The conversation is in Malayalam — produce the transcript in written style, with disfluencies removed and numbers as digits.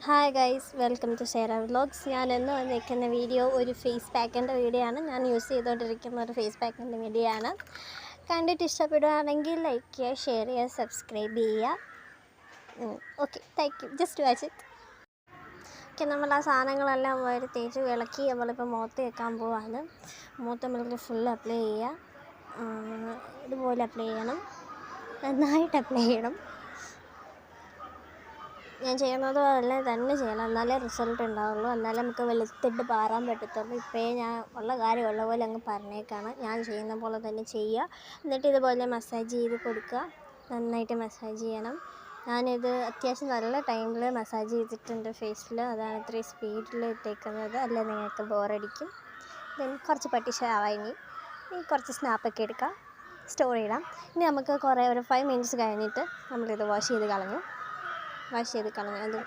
Hi guys, welcome to share vlogs. ഞാൻ ഇന്ന് വന്നിരിക്കുന്ന വീഡിയോ ഒരു ഫേസ് പാക്കിൻ്റെ വീഡിയോ ആണ്. ഞാൻ യൂസ് ചെയ്തുകൊണ്ടിരിക്കുന്ന ഒരു ഫേസ് പാക്കിൻ്റെ വീഡിയോ ആണ്. കണ്ടിട്ട് ഇഷ്ടപ്പെടുകയാണെങ്കിൽ ലൈക്ക് ചെയ്യുക, ഷെയർ ചെയ്യുക, സബ്സ്ക്രൈബ് ചെയ്യുക. Okay, thank you. Just watch it. Okay, നമ്മൾ ആ സാധനങ്ങളെല്ലാം തേച്ച് വിളക്കി നമ്മളിപ്പോൾ മുഖത്ത് വെക്കാൻ പോവാണ്. മുഖത്ത് നമ്മൾക്ക് ഫുൾ അപ്ലൈ ചെയ്യുക. ഇതുപോലെ അപ്ലൈ ചെയ്യണം, നന്നായിട്ട് അപ്ലൈ ചെയ്യണം. ഞാൻ ചെയ്യുന്നത് പോലെ തന്നെ ചെയ്യണം, എന്നാലേ റിസൾട്ട് ഉണ്ടാവുള്ളൂ, എന്നാലേ നമുക്ക് വെളുത്തിട്ട് പാറാൻ പറ്റത്തുള്ളൂ. ഇപ്പോഴേ ഞാൻ ഉള്ള കാര്യമുള്ള പോലെ അങ്ങ് പറഞ്ഞേക്കാണ്. ഞാൻ ചെയ്യുന്ന പോലെ തന്നെ ചെയ്യുക. എന്നിട്ട് ഇതുപോലെ മസാജ് ചെയ്ത് കൊടുക്കുക, നന്നായിട്ട് മസാജ് ചെയ്യണം. ഞാനിത് അത്യാവശ്യം നല്ല ടൈമിൽ മസാജ് ചെയ്തിട്ടുണ്ട് ഫേസിൽ. അതാണ് ഇത്രയും സ്പീഡിൽ ഇട്ടേക്കുന്നത്, അല്ല നിങ്ങൾക്ക് ബോറടിക്കും. ദെൻ കുറച്ച് പട്ടിഷാവാം. ഇനി കുറച്ച് സ്നാപ്പൊക്കെ എടുക്കാം, സ്റ്റോർ ചെയ്യണം. ഇനി നമുക്ക് ഒരു 5 മിനിറ്റ്സ് കഴിഞ്ഞിട്ട് നമ്മളിത് വാഷ് ചെയ്ത് കളഞ്ഞു അത്